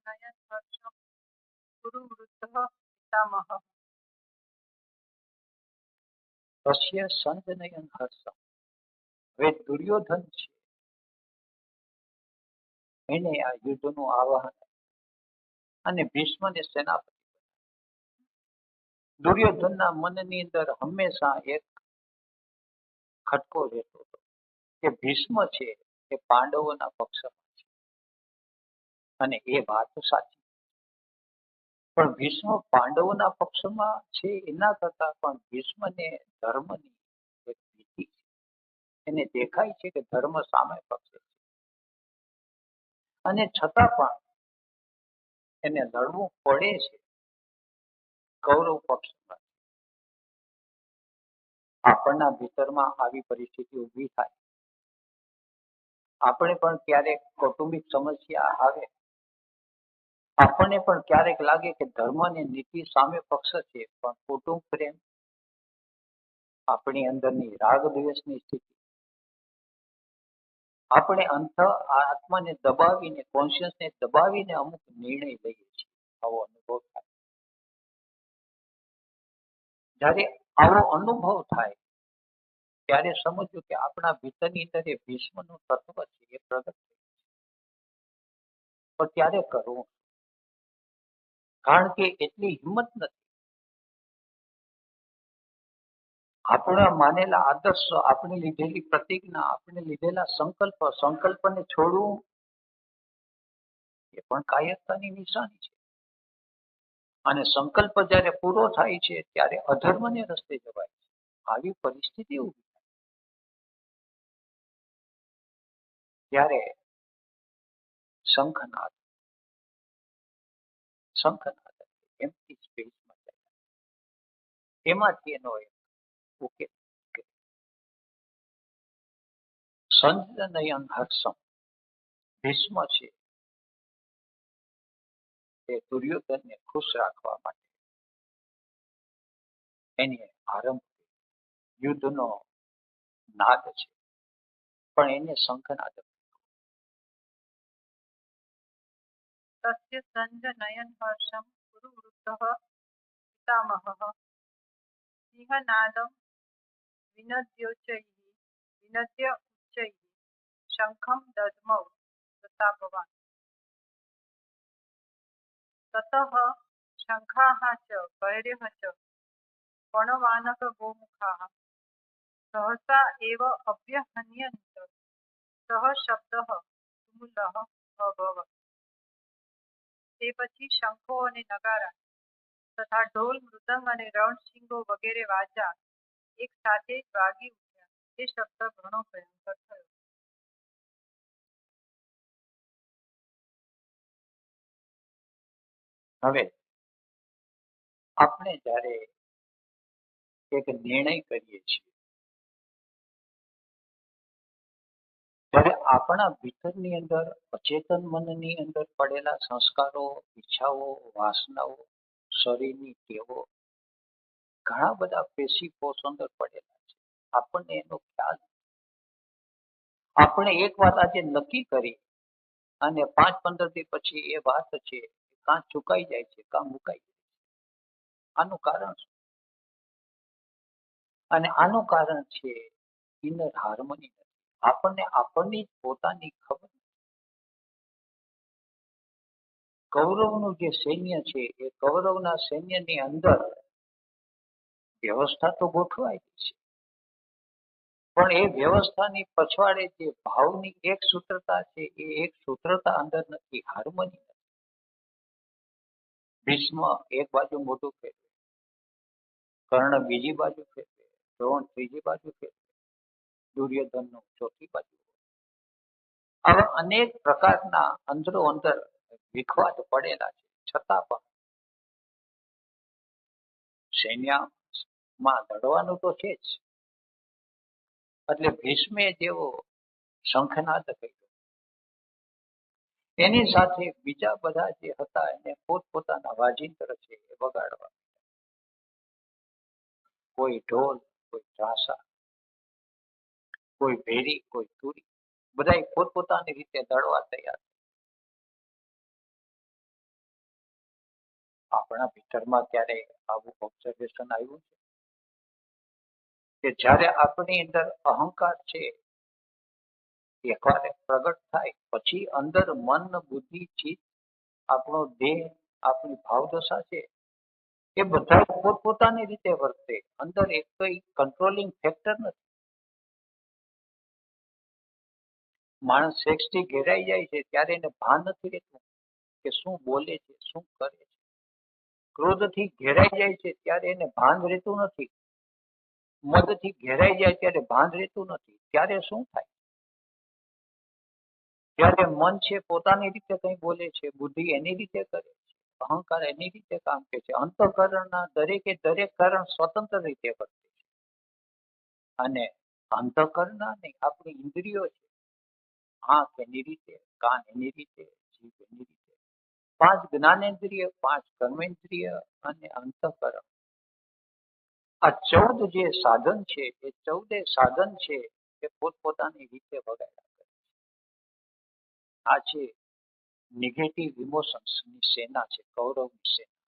નયન હર્ષમ ગુરુ વૃદ્ધ પિતામહ. તસ્ય સંજનયન હર્ષમ. હવે દુર્યોધન છે એને આ યુદ્ધનું આવાહન અને ભીષ્મને સેનાપતિ. દુર્યોધનના મનની અંદર હંમેશા એક ખટકો રહેતો હતો કે ભીષ્મ છે એ પાંડવોના પક્ષમાં છે અને એ વાત સાચી. પણ ભીષ્મ પાંડવોના પક્ષમાં છે એના કરતા પણ ભીષ્મને ધર્મની એક ભીતિ છે. એને દેખાય છે કે ધર્મ સામે પક્ષે છે અને છતાં પણ એને લડવું પડે છે કૌરવ પક્ષમાં. આપણના ભીતરમાં આવી પરિસ્થિતિ ઊભી થાય. આપણે પણ ક્યારેક કૌટુંબિક સમસ્યા આવે, આપણને પણ ક્યારેક લાગે કે ધર્મ અને નીતિ સામે પક્ષ છે, પણ કુટુંબ પ્રેમ, આપણી અંદરની રાગ દ્વેષની સ્થિતિ, આપણે આત્માને દબાવીને, કોન્શિયસને દબાવીને અમુક નિર્ણય લઈએ છીએ. આવો અનુભવ થાય. જ્યારે આવો અનુભવ થાય ત્યારે સમજવું કે આપણા ભીતરની અંદર એ ભીષ્મનું તત્વ છે એ પ્રગટ થયું છે. પણ ત્યારે કરવું, કારણ કે એટલી હિંમત નથી. આપણા માનેલા આદર્શ, આપણે લીધેલી પ્રતિજ્ઞા, આપણે લીધેલા સંકલ્પને છોડવું એ પણ કાયરતાની નિશાની છે. અને સંકલ્પ જ્યારે પૂરો થાય છે ત્યારે અધર્મને રસ્તે જવાય છે. આવી પરિસ્થિતિ ઊભી થાય ત્યારે શંખનાદ એમથી સ્પેસમાં જાય, એમાંથી એનો ઉકેલ. સંજનયન હર્ષમ. ભીષ્મ છે એ દુર્યોધનને ખુશ રાખવા માટે એને આરંભ યુદ્ધનો નાદ છે, પણ એને શંખનાદ. તસ્ય સંજ નયન હર્ષમ ગુરુ વૃદ્ધ પિતામહ. સિંહનાદમ વિનદ્ય ઉચ્ચૈઃ શંખમ દદ્મૌ પ્રતાપવાન. તતઃ શંખાઃ ચ ભૈર્યઃ ચ પણવાનક ગોમુખાઃ સહસા એવ અભ્યહન્યન્ત. સહ શબ્દઃ તુમુલઃ અભવત. તે પછી શંખો અને નગારા તથા ઢોલ, મૃદંગ અને રણશિંગો વગેરે વાજા એક સાથે જ વાગી ઉઠ્યા. તે શબ્દ ઘણો ભયંકર થયો. હવે આપણે જ્યારે એક નિર્ણય કરીએ છીએ ત્યારે આપણા ભીતરની અંદર, અચેતન મનની અંદર પડેલા સંસ્કારો, ઈચ્છાઓ, વાસનાઓ, શરીરની ટેવો, ઘણા બધા પેશી કોષ અંદર પડેલા છે. આપણને એનો ખ્યાલ, આપણે એક વાત આજે નક્કી કરી અને 5-15 દી પછી એ વાત છે કાં ચુકાઈ જાય છે, કાં મુકાઈ જાય છે. આનું કારણ શું? અને આનું કારણ છે ઇનર હાર્મની નથી. આપણને આપણની પોતાની ખબર. કૌરવનું જે સૈન્ય છે એ કૌરવના સૈન્યની અંદર વ્યવસ્થા તો ગોઠવાયેલી છે, પણ એ વ્યવસ્થાની પછવાડે જે ભાવની એક સૂત્રતા છે એ એક સૂત્રતા અંદર નથી, હાર્મની નથી. ભીષ્મ એક બાજુ મોટું ફેરવે, કર્ણ બીજી બાજુ ફેરવે, દ્રોણ ત્રીજી બાજુ ફેરવે, દુર્યોધન ચોથી બાજુ. આવા અનેક પ્રકારના અંદરો અંદર વિખવાદ પડેલા છે. છતાં પણ સૈન્યમાં લડવાનું તો છે જ. એટલે ભીષ્મે જેવો શંખનાદ કર્યો, એની સાથે બીજા બધા જે હતા એને પોતપોતાના વાજિંત્ર છે એ વગાડવા. કોઈ ઢોલ, કોઈ ત્રાસા, કોઈ ભેરી, કોઈ તુરી, બધા પોતપોતાની રીતે લડવા તૈયાર. આપણા ભીતરમાં ક્યારે આવું ઓબ્ઝર્વેશન આવ્યું છે કે જ્યારે આપણી અંદર અહંકાર છે એકવાર પ્રગટ થાય પછી અંદર મન બુદ્ધિ ચિત્ત આપણો દેહ આપણી ભાવદશા છે એ બધા પોતપોતાની રીતે વર્તે. અંદર એક કઈ કંટ્રોલિંગ ફેક્ટર નથી. માણસ સેક્સથી ઘેરાઈ જાય છે ત્યારે એને ભાન નથી રહેતું કે શું બોલે છે શું કરે છે. ક્રોધથી ઘેરાઈ જાય છે ત્યારે એને ભાન રહેતું નથી. મદથી ઘેરાઈ જાય ત્યારે ભાન રહેતું નથી. ત્યારે શું થાય? ત્યારે મન છે પોતાની રીતે કંઈ બોલે છે, બુદ્ધિ એની રીતે કરે છે, અહંકાર એની રીતે કામ કરે છે. અંતઃકરણના દરેકે દરેક કારણ સ્વતંત્ર રીતે વર્તે છે. અને અંતઃકરણના નહીં, આપણી ઇન્દ્રિયો છે, આંખ એની રીતે, કાન એની રીતે, જીભ એની રીતે, 5 જ્ઞાનેન્દ્રિય, 5 કર્મેન્દ્રિય અને અંતઃકરણ. આ 14 જે સાધન છે એ 14 સાધન છે એ પોતપોતાની રીતે વગાડ્યા કરે છે. આ છે નેગેટિવ ઇમોશન્સ ની સેના છે, કૌરવની સેના.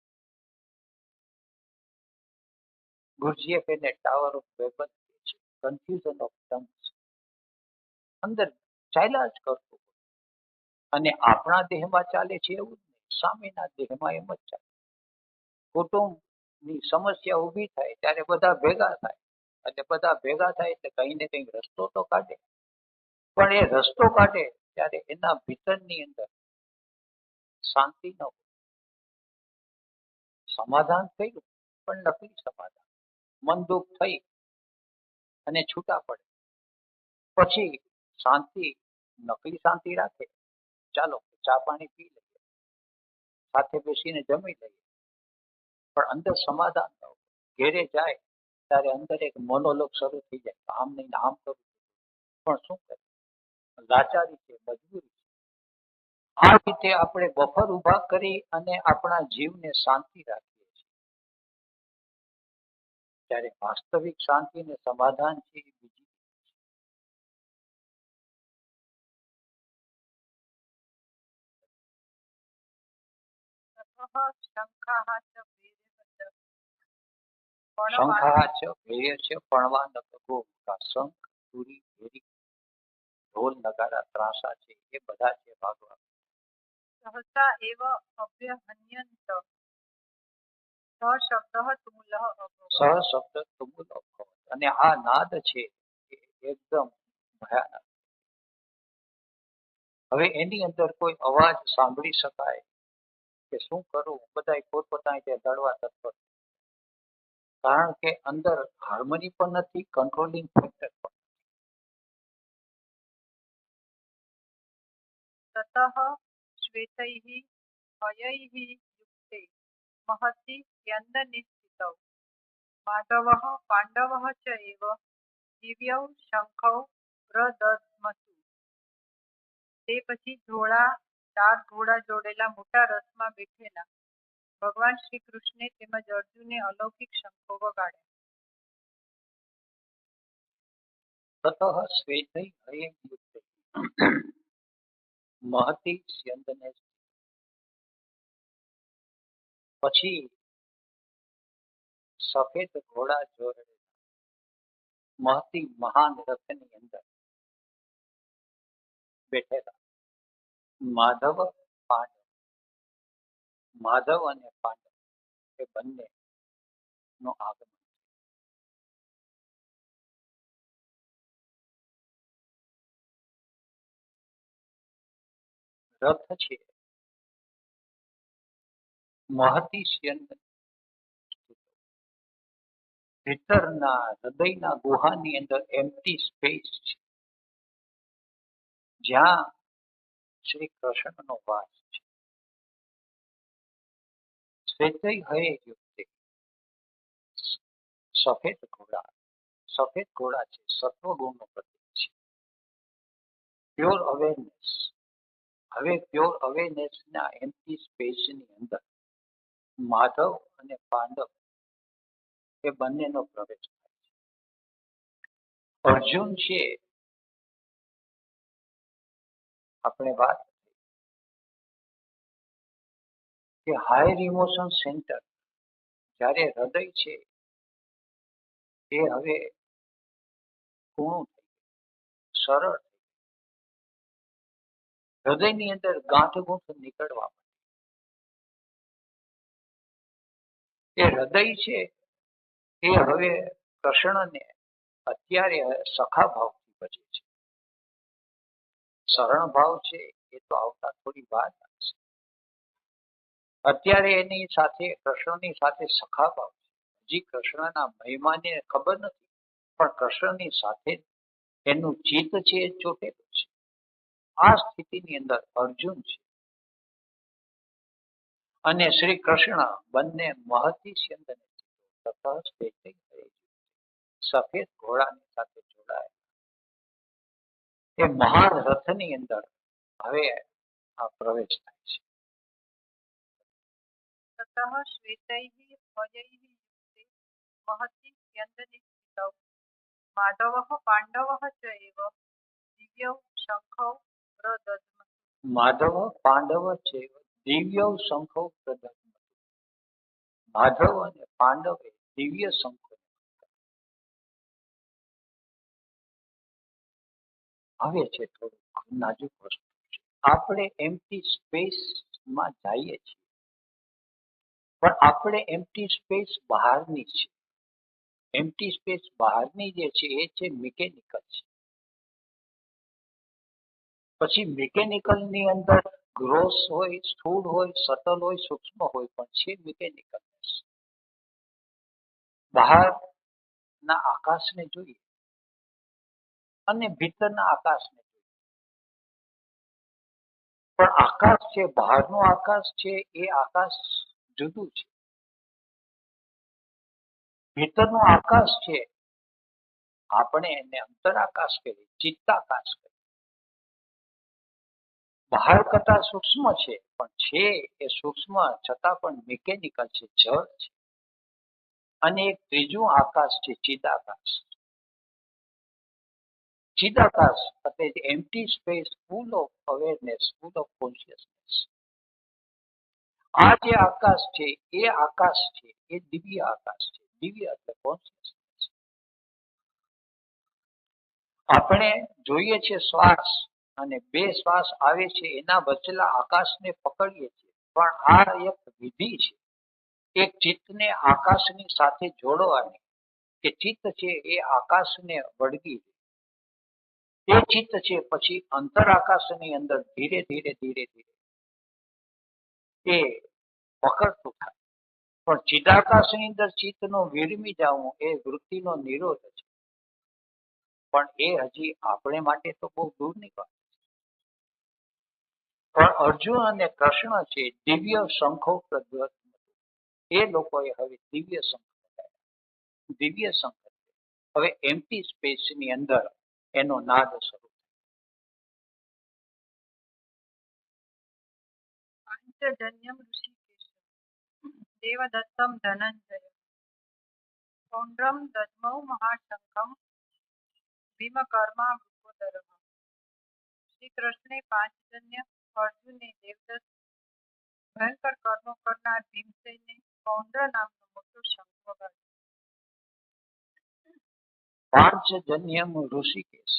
ગુરજીએફ એને ટાવર ઓફ વેપન કહે છે, કન્ફ્યુઝન ઓફ ટંગ્સ. અંદર ચાલ્યા જ કરતું અને આપણા દેહમાં ચાલે છે એવું જ નહીં, સામેના દેહમાં એમ જ ચાલે. કુટુંબની સમસ્યા ઊભી થાય ત્યારે બધા ભેગા થાય અને બધા ભેગા થાય એટલે કંઈ ને કંઈ રસ્તો તો કાઢે. પણ એ રસ્તો કાઢે ત્યારે એના ભીતરની અંદર શાંતિ ન હોય. સમાધાન થયું પણ નકલી સમાધાન. મન દુઃખ થઈ અને છૂટા પડે પછી શાંતિ, નકલી શાંતિ રાખે. ચાલો ચા પાણી પી લઈએ, સાથે બેસીને જમી લઈએ, પણ અંદર સમાધાન ન હોય. ઘેરે જાય ત્યારે અંદર એક મોનોલોગ શરૂ થઈ જાય, આમ નહીં આમ કરું, પણ શું કરે? લાચારી છે, મજબૂરી છે. આ રીતે આપણે બફર ઉભા કરી અને આપણા જીવને શાંતિ રાખીએ છીએ. ત્યારે વાસ્તવિક શાંતિ અને સમાધાન છે એ બીજી. શંખાઃ ચ શંખાઃ ચ ભેય ચ પણવા નખગોમુખા. શંખ, તુરી, ભેરી, ઢોલ, નગારા, ત્રાંસા છે એ બધા છે ભાગવા. સહસા એવ અભ્યહન્યંત શબ્દ તુમુલઃ અભવત. સહ શબ્દ તુમુલ અભવત. અને આ નાદ છે એ એકદમ ભયાનક. હવે એની અંદર કોઈ અવાજ સાંભળી શકાય કે શું કરવું? બધા પોતપોતાની રીતે લડવા તત્પર. કારણ કે અંદર હાર્મની પણ નથી, કંટ્રોલિંગ ફેક્ટર પણ. તતઃ શ્વેતૈઃ હયૈઃ યુક્તે મહતિ સ્યંદને સ્થિતૌ માધવઃ પાંડવઃ ચ એવ દિવ્યૌ શંખૌ પ્રદધમસુ. તે પછી ધોળા 4 ઘોડા જોડેલા મોટા રથમાં બેઠેલા ભગવાન શ્રી કૃષ્ણે તેમજ અર્જુને અલૌકિક શંખો વગાડ્યા. તતઃ શ્વેતૈઃ હયૈઃ યુક્તે મહતિ સ્યંદને. પછી સફેદ ઘોડા જોડે મહતી મહાન રથની અંદર બેઠેલા માધવ પાંડવ. માધવ અને પાંડવ એ બંને નો આગમન. રથ છે મહતી સ્યંદન. ભીતરના હૃદયના ગુહાની અંદર એમ્પ્ટી સ્પેસ છે જ્યાં શ્રી કૃષ્ણનો વાસ છે. શ્વેતૈ હયૈ યુક્તે. સફેદ ઘોડા. સફેદ ઘોડા છે સત્વગુણનું પ્રતીક છે. Pure awareness. હવે પ્યોર અવેરનેસ ના એમ્પ્ટી સ્પેસની અંદર માધવ અને પાંડવ એ બંનેનો પ્રવેશ થાય છે. અર્જુન છે, આપણે વાત કે હાયર ઇમોશન સેન્ટર જ્યારે હૃદય છે એ હવે પૂર્ણ થઈ ગયું, સરળ. હૃદયની અંદર ગાંઠગૂંઠ નીકળવા એ હૃદય છે એ હવે કૃષ્ણને અત્યારે સખા ભાવથી ભજે છે. શરણ ભાવ છે એ તો આવતા થોડી વાર લાગશે. અત્યારે એની સાથે કૃષ્ણની સાથે સખા ભાવ છે. હજી કૃષ્ણના મહિમાને ખબર નથી, પણ કૃષ્ણની સાથે એનું ચિત્ત છે એ ચોટેલું છે. આ સ્થિતિની અંદર અર્જુન છે અને શ્રી કૃષ્ણ બંને મહતી સ્યંદને સફેદ ઘોડાની સાથે જોડાયા. એ મહાન રથની અંદર હવે આ પ્રવેશ થાય છે. ततः श्वेतैः हयैः युक्ते महति स्यन्दने स्थितौ माधवः पाण्डवः च एव दिव्यौ शङ्खौ प्रदध्मः. માધવ પાંડવ છે દિવ્ય શંખો પ્રદત્ત. માધવ અને પાંડવે દિવ્ય શંખો. હવે છે થોડુંક નાજુક વસ્તુ છે. આપણે એમ્પ્ટી સ્પેસમાં જઈએ છીએ, પણ આપણે એમ્પ્ટી સ્પેસ બહારની છે. એમ્પ્ટી સ્પેસ બહારની જે છે એ છે મિકેનિકલ છે. પછી મિકેનિકલ ની અંદર ગ્રોસ હોય, સ્થૂળ હોય, સટલ હોય, સૂક્ષ્મ હોય, પણ છે મિકેનિકલ. બહારના આકાશને જોઈએ અને ભીતરના આકાશને જોઈએ, પણ આકાશ છે બહારનું આકાશ છે એ આકાશ જુદું છે. ભીતરનું આકાશ છે આપણે એને અંતરાકાશ કહીએ, ચિત્તાકાશ કહીએ. બહાર કરતા સૂક્ષ્મ છે, પણ છે એ સૂક્ષ્મ છતાં પણ મિકેનિકલ છે, જળ છે. અને એક ત્રીજું આકાશ છે ચિદાકાશ. ચિદાકાશ એટલે empty space, full of awareness, full of consciousness. આ જે આકાશ છે એ દિવ્ય આકાશ છે. દિવ્ય એટલે કોન્શિયસનેસ. આપણે જોઈએ છે શ્વાસ, અને બે શ્વાસ આવે છે એના વચ્ચેલા આકાશને પકડીએ છીએ, પણ આ એક વિધિ છે, એક ચિત્તને આકાશની સાથે જોડવાની, કે ચિત્ત છે એ આકાશને વળગી એ ચિત્ત છે પછી અંતર આકાશની અંદર ધીરે ધીરે ધીરે ધીરે એ પકડતું થાય. પણ ચિદાકાશની અંદર ચિત્તનો વિરમી જવું એ વૃત્તિનો નિરોધ છે. પણ એ હજી આપણે માટે તો બહુ દૂરની વાત છે. પણ અર્જુન અને કૃષ્ણ છે દિવ્ય શંખો પ્રજ્વલિત. એ લોકોએ હવે દિવ્ય શંખ બતાવ્યા. દિવ્ય શંખ હવે એમ્પ્ટી સ્પેસની અંદર એનો નાદ શરૂ. पाञ्चजन्यं ऋषिकेशं देवदत्तं धनञ्जयं पौण्ड्रं दद्मौ महाशङ्खं भीमकर्मा वृकोदरः. શ્રી કૃષ્ણે પાંચજન્ય, અર્જુને દેવદત્ત, ભયંકર કર્મો કરનાર ભીમસેને પૌંડ્ર નામનો મોટો શંખ વગાડ્યો. પાંચજન્યમ ઋષિકેશ.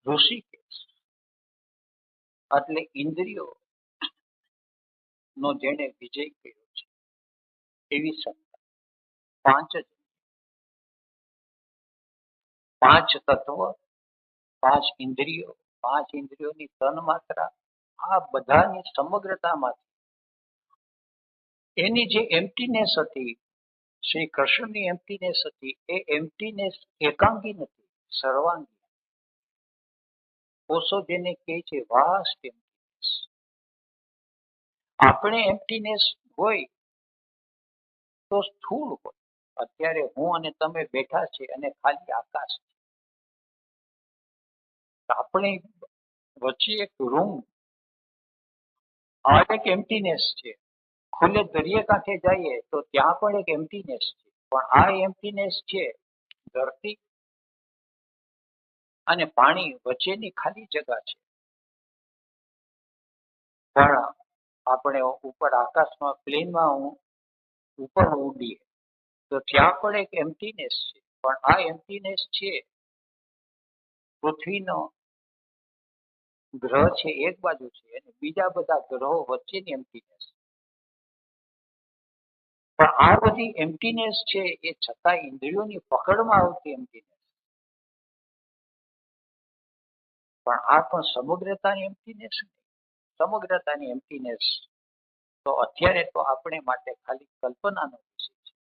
ઋષિકેશ એટલે ઇન્દ્રિયો નો જેને વિજય કર્યો છે એવી સંખ્યા. પાંચ તત્વ, પાંચ ઇન્દ્રિયો, પાંચ ઇન્દ્રિયોની તન માત્રા, આ બધાની સમગ્રતામાંથી એની જે એમ્પ્ટીનેસ હતી, શ્રી કૃષ્ણની એમ્પ્ટીનેસ હતી, એ એમ્પ્ટીનેસ એકાંગી નથી, સર્વાંગી. કોષો જેને કહે છે વાસ્ટ એમ્પ્ટીનેસ. આપણે એમ્પ્ટીનેસ હોય તો સ્થૂળ હોય. અત્યારે હું અને તમે બેઠા છે અને ખાલી આકાશ છે. આપણી વચ્ચે એક રૂમ, આ એક એમ્પ્ટીનેસ છે. ખુલ્લે દરિયા કાંઠે જઈએ તો ત્યાં પણ એક એમ્પ્ટીનેસ છે, પણ આ એમ્પ્ટીનેસ છે ધરતી અને પાણી વચ્ચેની ખાલી જગા છે. પણ આપણે ઉપર આકાશમાં પ્લેનમાં ઉપર ઉડીએ તો ત્યાં પણ એક એમ્પ્ટીનેસ છે, પણ આ એમ્પ્ટીનેસ છે પૃથ્વીનો ગ્રહ છે એક બાજુ છે અને બીજા બધા ગ્રહો વચ્ચેની એમ્પ્ટીનેસ. પણ આ બધી એમ્પ્ટીનેસ છે એ છતાં ઇન્દ્રિયોની પકડમાં આવતી એમ્પ્ટીનેસ. પણ આ પણ સમગ્રતાની એમ્પ્ટીનેસ નહીં. સમગ્રતાની એમ્પ્ટીનેસ તો અત્યારે તો આપણે માટે ખાલી કલ્પનાનો વિષય છે.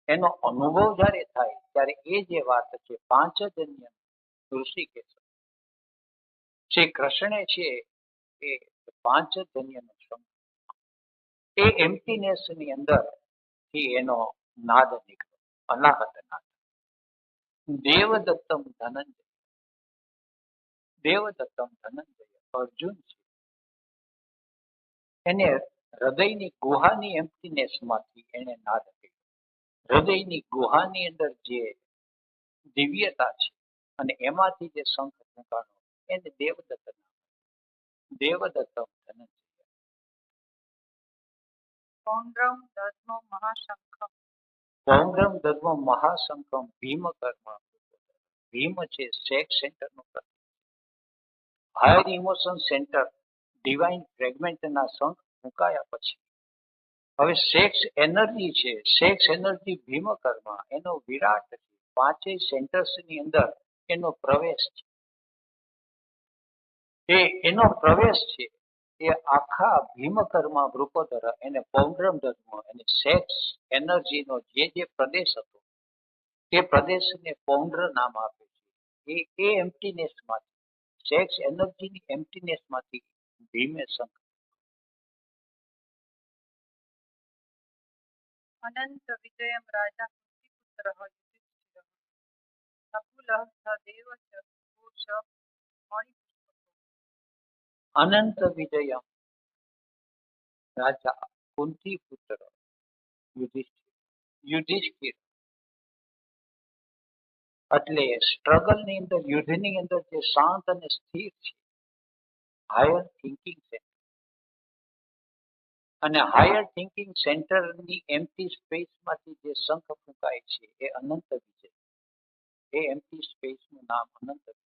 એનો અનુભવ જ્યારે થાય ત્યારે એ જે વાત છે પાંચજન્ય ઋષિકેશ શ્રી કૃષ્ણે છે એ પાંચજન્યનો સંગ એ એમ્પ્ટીનેસ ની અંદર થી એનો નાદ નીકળ્યો, અનાહત નાદ. દેવદત્તમ ધનંજય, દેવદત્તમ ધનંજય અર્જુન છે એને હૃદયની ગુહાની એમ્પ્ટીનેસ માંથી એને નાદ કર્યો. હૃદયની ગુહાની અંદર જે દિવ્યતા છે અને એમાંથી જે શંખ ફૂંકાણો એને દેવદત્ત નામ. દેવદત્તમ ધનંજય. પૌંડ્રમ દધમો મહાશંખમ. પૌંડ્રમ દધમો મહાશંખમ ભીમ કર્મ. ભીમ છે સેક્સ સેન્ટરનું પ્રતીક. હાયર ઇમોશન સેન્ટર ડિવાઇન ફ્રેગમેન્ટના શંખ ફૂંકાયા પછી હવે સેક્સ એનર્જી છે, સેક્સ એનર્જી ભીમ કર્મ એનો વિરાટ છે. પાંચેય સેન્ટર્સ ની અંદર એનો પ્રવેશ છે. એનો પ્રવેશ છે એ આખા ભીમકર્મ વૃકોદર એને પૌંડ્રમ ધર્મ અને સેક્સ એનર્જીનો જે પ્રદેશ હતો એ પ્રદેશને પૌંડ્ર નામ આપે છે. એ એમ્પ્ટીનેસ માંથી સેક્સ એનર્જીની એમ્પ્ટીનેસ માંથી ભીમે શંખ. અનંત વિજયમ રાજા કુંતીપુત્ર યુધિષ્ઠિરઃ. નકુલઃ સહદેવ ચ ઘોષ મણિપુષ્પકો. અનંત વિજયમ રાજા કુંતીપુત્ર યુધિષ્ઠિર એટલે સ્ટ્રગલ ની અંદર યુદ્ધની અંદર જે શાંત અને સ્થિર છે હાયર થિંકિંગ સેન્ટર અને હાયર થિંકિંગ સેન્ટરની એમ્પ્ટી સ્પેસ માંથી જે શંખ ફૂંકાય છે એ અનંત વિજય. એ એમ્પ્ટી સ્પેસ નું નામ અનંત વિજય.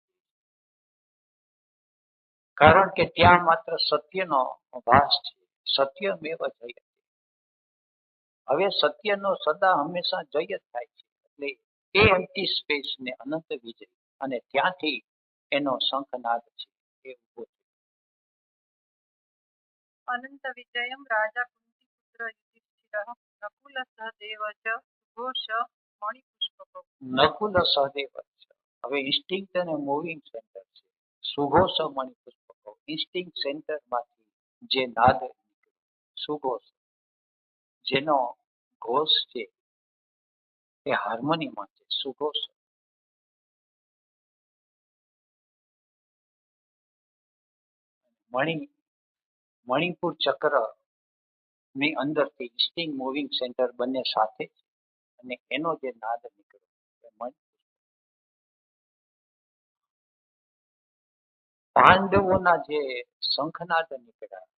કારણ કે ત્યાં માત્ર સત્યનો વાસ છે. સત્યમેવ જયતે. હવે સત્યનો સદા હંમેશા જય જ થાય છે. એટલે એ એમ્પ્ટી સ્પેસ ને અનંત વિજય અને ત્યાંથી એનો શંખનાદ છે એ ઉભો થયો. અનંત વિજયમ રાજા કુંતીપુત્ર યુધિષ્ઠિરઃ. નકુલ સહદેવ ચ ઘોષ મણિપુષ્પકો. નકુલ સહદેવ છે. હવે ઇન્સ્ટિંક્ટ અને મૂવિંગ સેન્ટર છે. સુઘોષ મણિપુષ્પકો. ઇન્સ્ટિંક્ટ સેન્ટર માંથી જે નાદ નીકળ્યો સુઘોષ જેનો ઘોષ છે એ હાર્મોનીમાં છે. સુઘોષ મણિપુર ચક્ર ની અંદરથી ઇન્સ્ટિંગ મૂવિંગ સેન્ટર બંને સાથે છે અને એનો જે નાદ નીકળ્યો એ પાંડવોના જે શંખનાદ નીકળ્યા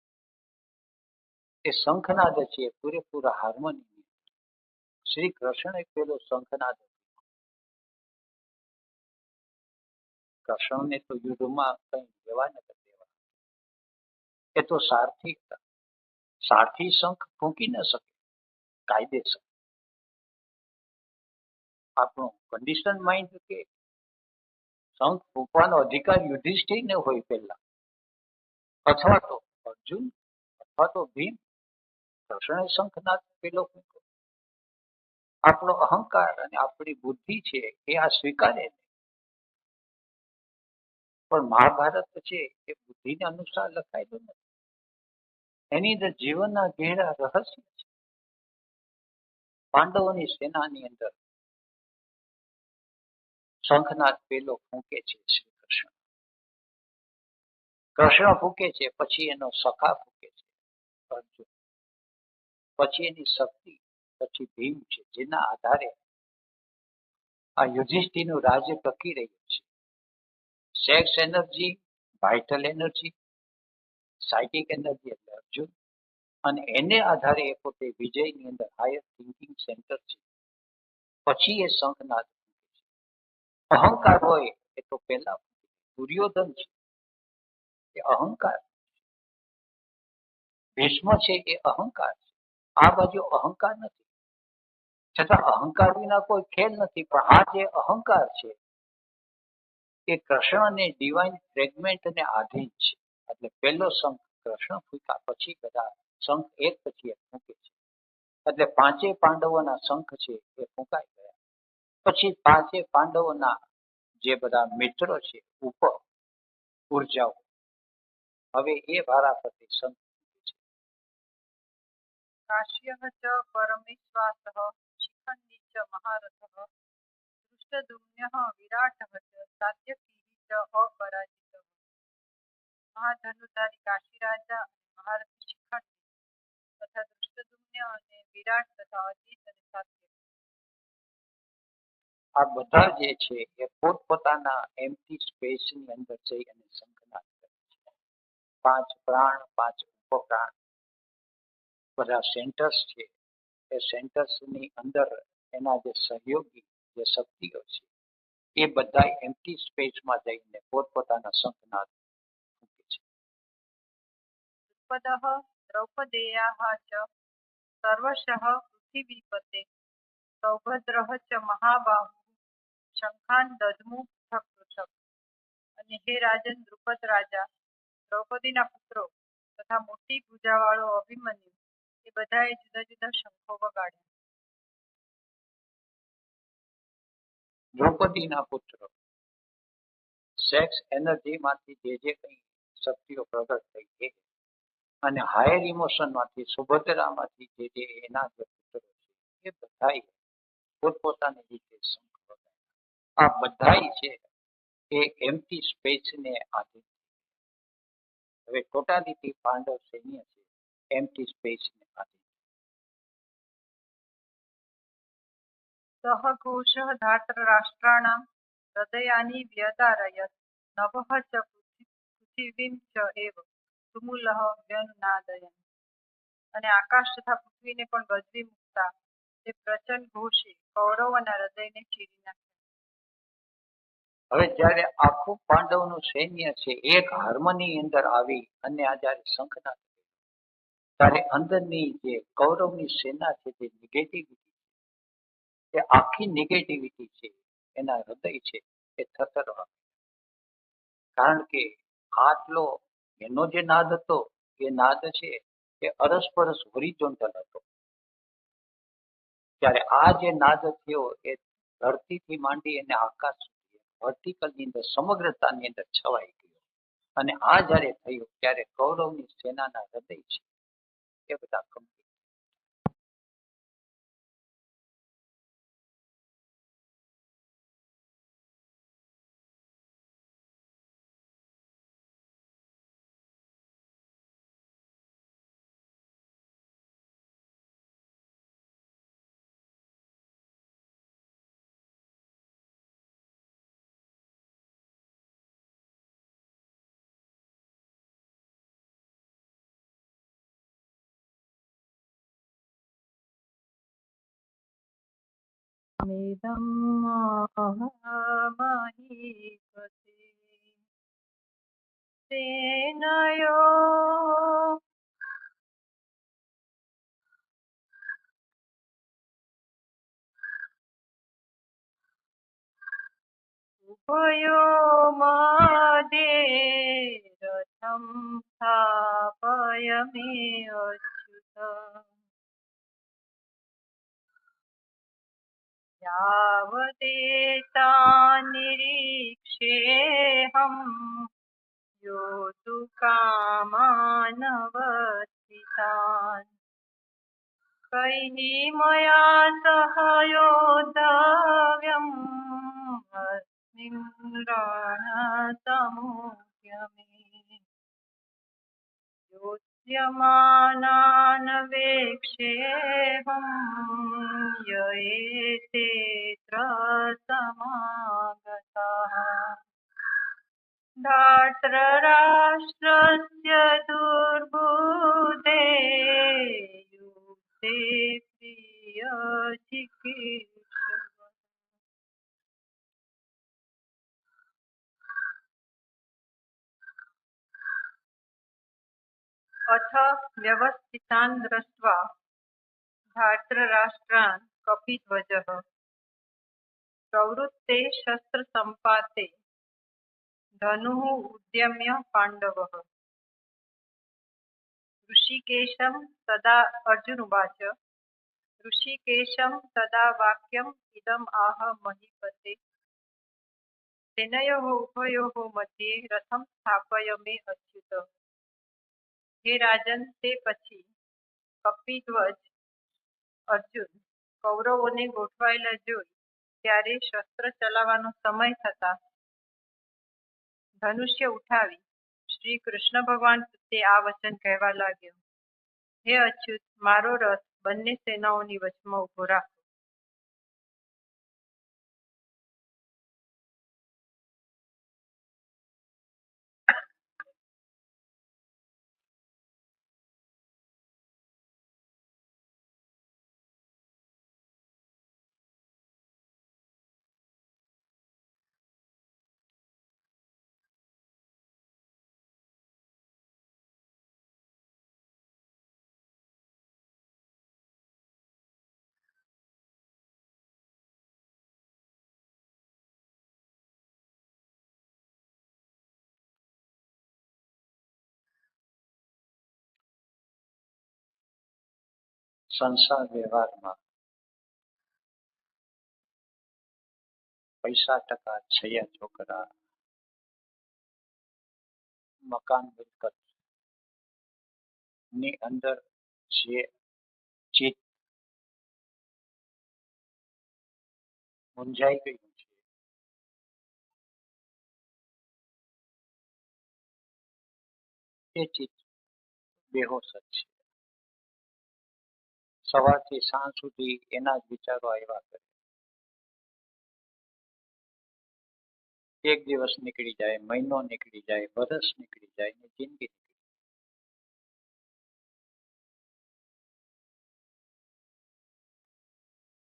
એ શંખનાદ છે પૂરેપૂરા હાર્મોની. શ્રી કૃષ્ણે પેલો શંખનાદ કૃષ્ણને તો યુદ્ધમાં કઈ લેવા નથી દેવા. એ તો સારથી હતા. સારથી શંખ ફૂંકી ન શકે કાયદેસર. આપણું કન્ડિશન માઇન્ડ કે શંખ ફૂંકવાનો અધિકાર યુધિષ્ઠિરને હોય પહેલા અથવા તો અર્જુન અથવા તો ભીમ. કૃષ્ણે શંખનાદ પેલો ફૂંક્યો. આપણો અહંકાર અને આપણી બુદ્ધિ છે એ આ સ્વીકારે નહીં. પણ મહાભારત છે એ બુદ્ધિને અનુસાર લખાયેલું નથી. એની અંદર જીવનના ગહેરા રહસ્ય છે. પાંડવોની સેનાની અંદર શંખનાદ પેલો ફૂંકે છે શ્રી કૃષ્ણ. કૃષ્ણ ફૂંકે છે પછી એનો સખા ફૂંકે છે અર્જુન. પછી એની શક્તિ પછી ભીમ છે જેના આધારે આ યુધિષ્ઠિરનું રાજ્ય ટકી રહ્યું છે. Sex energy vital energy psychic energy એટલે અર્જુન, અને એને આધારે એ પોતે વિજયની અંદર હાયર થિંકિંગ સેન્ટર છે. પછી એ શંખનાદ ફૂંકે છે. અહંકાર હોય એ તો પહેલા દુર્યોધન છે એ અહંકાર, ભીષ્મ છે એ અહંકાર છે. આ બાજુ અહંકાર નથી, છતાં અહંકાર વિના કોઈ ખેલ નથી. પણ આ જે અહંકાર છે એ કૃષ્ણને ડિવાઇન ફ્રેગમેન્ટને આધીન છે. એટલે પહેલો શંખ કૃષ્ણ ફૂંક્યા પછી બધા શંખ એક પછી એક ફૂંકે છે. એટલે પાંચે પાંડવોના શંખ છે એ ફૂંકાઈ ગયા. પછી પાંચે પાંડવોના જે બધા મિત્રો છે ઉપર ઉર્જાઓ, હવે એ વારાફરતી શંખ ફૂંકે છે. કાશ્યઃ ચ પરમેશ્વાસઃ શિખંડી ચ મહારથઃ દૃષ્ટદ્યુમ્નઃ વિરાટઃ ચ સાત્યકીઃ ચ અપરાજિતઃ. મહાધનુર્ધારી કાશી રાજા અને મહારથી શિખંડી તથા દૃષ્ટદ્યુમ્ન અને વિરાટ તથા અજીત અને સાત્યકી, આ બધા જે છે એ પોતપોતાના એમ્પ્ટી સ્પેસની અંદર જઈ અને શંખનાદ કરે છે. પાંચ પ્રાણ, પાંચ ઉપપ્રાણ, બધા સેન્ટર્સ છે. એ સેન્ટર્સની અંદર એના જે સહયોગી જે શક્તિઓ છે એ બધા એમ્પ્ટી સ્પેસમાં જઈને પોતપોતાના શંખનાદ ફૂંકે છે. દ્રુપદઃ દ્રૌપદેયાઃ ચ સર્વશઃ પૃથિવીપતે સૌભદ્રઃ ચ મહાબાહુઃ શંખાન દધમુ પૃથક પૃથક. અને હે રાજન દ્રુપદ રાજા, દ્રૌપદીના પુત્રો તથા મોટી ભુજાવાળો અભિમન્યુ એ બધાએ જુદા જુદા શંખો વગાડ્યા. દ્રૌપદીના પુત્રો સેક્સ એનર્જીમાંથી જે કંઈ શક્તિઓ પ્રગટ થઈ છે અને હાયર ઇમોશનમાંથી સુભદ્રામાંથી જે એના જે પુત્રો છે એ બધાએ પોતપોતાની રીતે શંખ વગાડ્યા. આ બધાય છે એ એમ્પ્ટી સ્પેસને આધીન. હવે ટોટાલિટી પાંડવ સૈન્ય છે એમ્પ્ટી સ્પેસને આધીન. સહઘોષ ધાર્તરાષ્ટ્રાણામ હૃદયાની વ્યદારયત નભઃ ચ પૃથિવીમ ચ એવ તુમુલઃ વ્યનુનાદયન. અને આકાશ તથા પૃથ્વીને પણ ગજવી મૂકતા તે પ્રચંડ ઘોષે કૌરવોના હૃદયને ચીરી નાખ્યા. હવે જ્યારે આખું પાંડવનું સૈન્ય છે એક હાર્મની અંદર આવી અને આ જ્યારે શંખનાદ ત્યારે અંદરની જે કૌરવની સેના છે જે નેગેટિવિટી, એ આખી નેગેટિવિટી છે એના હૃદય છે એ થથરવા, કારણ કે આટલો એનો જે નાદ હતો એ નાદ છે એ અરસપરસ હોરિઝોન્ટલ હતો. ત્યારે આ જે નાદ થયો એ ધરતીથી માંડી અને આકાશ સુધી વર્ટિકલની અંદર સમગ્રતાની અંદર છવાઈ ગયો. અને આ જ્યારે થયું ત્યારે કૌરવની સેનાના હૃદય છે એ બધા કંપિત. મેદમ મહીપતે સેનયો ઉભયો મધ્યે રથમ સ્થાપય મે અચ્યુત યાવદેતા નિરીક્ષેહમ યોતુ કામાનવસ્થિતાન. કૈની મયા સહ યોદ્ધવ્યમ અસ્મિન રણસમુદ્યમે યોત્સ્યમાનાન વેક્ષેહમ યએતેત્ર સમાગતાઃ. धार्तराष्ट्रस्य दुर्बुद्धे युद्धे प्रियचिकीर्षवः। अथ व्यवस्थितान् दृष्ट्वा धार्तराष्ट्रान् कपिध्वजः प्रवृत्ते शस्त्रसम्पाते धनुः उद्यम्य पाण्डवः ऋषिकेशं तदा अर्जुन उवाच ऋषिकेशं तदा वाक्यम् इदम् आह महीपते सेनयोः उभयोः मध्ये रथं स्थापय मे अच्युत। हे રાજન, તે પછી કપિધ્વજ અર્જુન કૌરવોને ગોઠવાયેલા જોઈ ત્યારે શસ્ત્ર ચલાવવાનો સમય થતા ધનુષ્ય ઉઠાવી શ્રી કૃષ્ણ ભગવાન પ્રત્યે આ વચન કહેવા લાગ્યો, હે અચ્યુત, મારો રથ બંને સેનાઓની વચમાં ઉભો રાખો. સંસાર વ્યવહારમાં પૈસા ટકા છૈયા છોકરા મકાન મિલકત ની અંદર જે ચિત્ત મૂંઝાઈ ગયું છે એ ચિત્ત બેહોશ જ છે. સવારથી સાંજ સુધી એના જ વિચારો આવ્યા કરે. એક દિવસ નીકળી જાય, મહિનો નીકળી જાય, વર્ષ નીકળી જાય ને જિંદગી.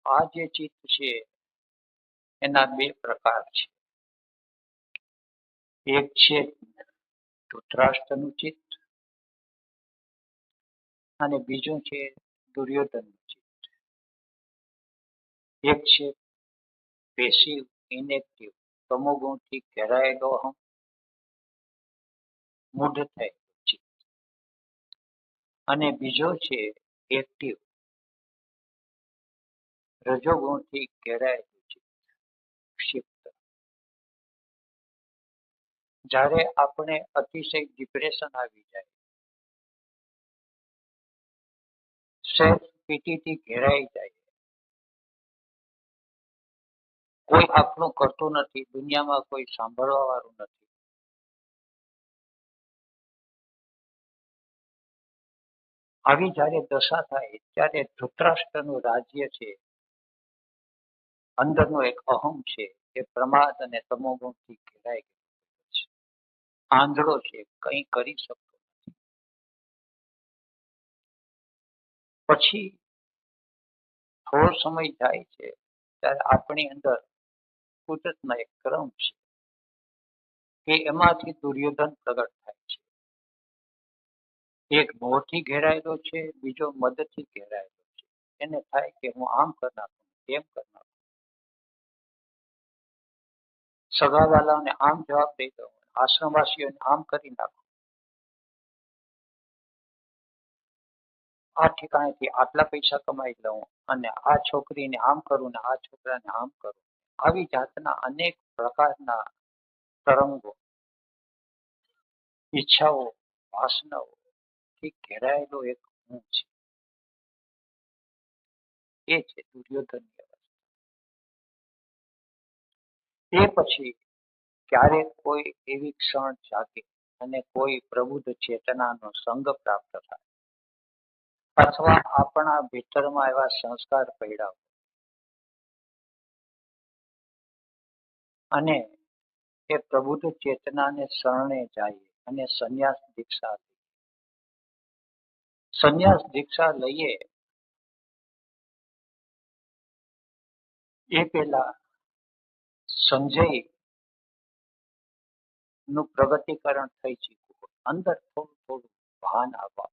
આ જે ચિત્ત છે એના બે પ્રકાર છે. એક છે ધૃતરાષ્ટ્રનું ચિત્ત અને બીજું છે દુર્યોધનનું ચિત્ત. એક છે પેસિવ ઇનેક્ટિવ તમોગુણથી ઘેરાયેલો અહમ, મૂઢ થયેલું ચિત્ત, અને બીજો છે એક્ટિવ રજોગુણથી ઘેરાયેલું ચિત્ત, ક્ષિપ્ત. જ્યારે આપણે અતિશય ડિપ્રેશન આવી જાય, સેલ્ફ પીટીથી ઘેરાઈ જાય, કોઈ આપણું કરતું નથી, દુનિયામાં કોઈ સાંભળવા વાળું નથી, આવી જ્યારે દશા થાય ત્યારે ધૃતરાષ્ટ્રનું રાજ્ય છે, અંદરનો એક અહમ છે, એ પ્રમાદ અને તમોગુણથી ઘેરાઈ ગયો છે, આંધળો છે, કંઈ કરી શકતો નથી. પછી થોડો સમય જાય છે ત્યારે આપણી અંદર કુદરતનો એક ક્રમ છે કે એમાંથી દુર્યોધન પ્રગટ થાય છે. એક મોહથી ઘેરાયેલો છે, બીજો મદથી ઘેરાયેલો છે. એને થાય કે હું આમ કરી નાખું, તેમ કરી નાખું, સગાવાલાઓને આમ જવાબ દઈ દઉં, આશ્રમવાસીઓને આમ કરી નાખું, આ ઠેકાણેથી આટલા પૈસા કમાઈ લઉં અને આ છોકરીને આમ કરું ને આ છોકરાને આમ કરું. આવી જાતના અનેક પ્રકારના તરંગો, ઈચ્છાઓ, વાસનાઓથી ઘેરાયેલો એક હું છે. એ છે દુર્યોધનની અવસ્થા. એ પછી ક્યારેક કોઈ એવી ક્ષણ જાગે અને કોઈ પ્રબુદ્ધ ચેતનાનો સંગ પ્રાપ્ત થાય, અથવા આપણા ભીતરમાં એવા સંસ્કાર પડ્યા હોય અને એ પ્રબુદ્ધ ચેતનાને શરણે જાય અને સંન્યાસ દીક્ષા લઈએ. સંન્યાસ દીક્ષા લઈએ એ પહેલા સંજય નું પ્રગટીકરણ થઈ ચૂક્યું. અંદર થોડું થોડું ભાન આવવા,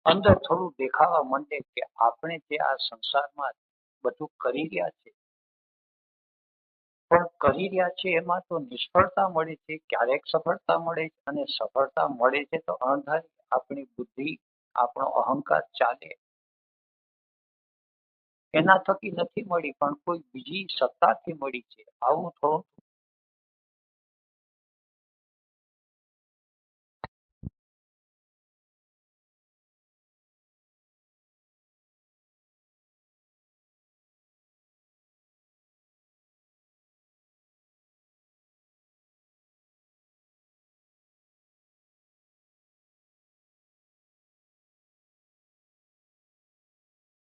અંદર થોડું દેખાવા માંડે કે આપણે જે આ સંસારમાં બધું કરી રહ્યા છે, પણ કરી રહ્યા છે એમાં તો નિષ્ફળતા મળે છે, ક્યારેક સફળતા મળે છે, અને સફળતા મળે છે તો અણધારી આપણી બુદ્ધિ, આપણો અહંકાર ચાલે એના થકી નથી મળી, પણ કોઈ બીજી સત્તાથી મળી છે. આવું થોડું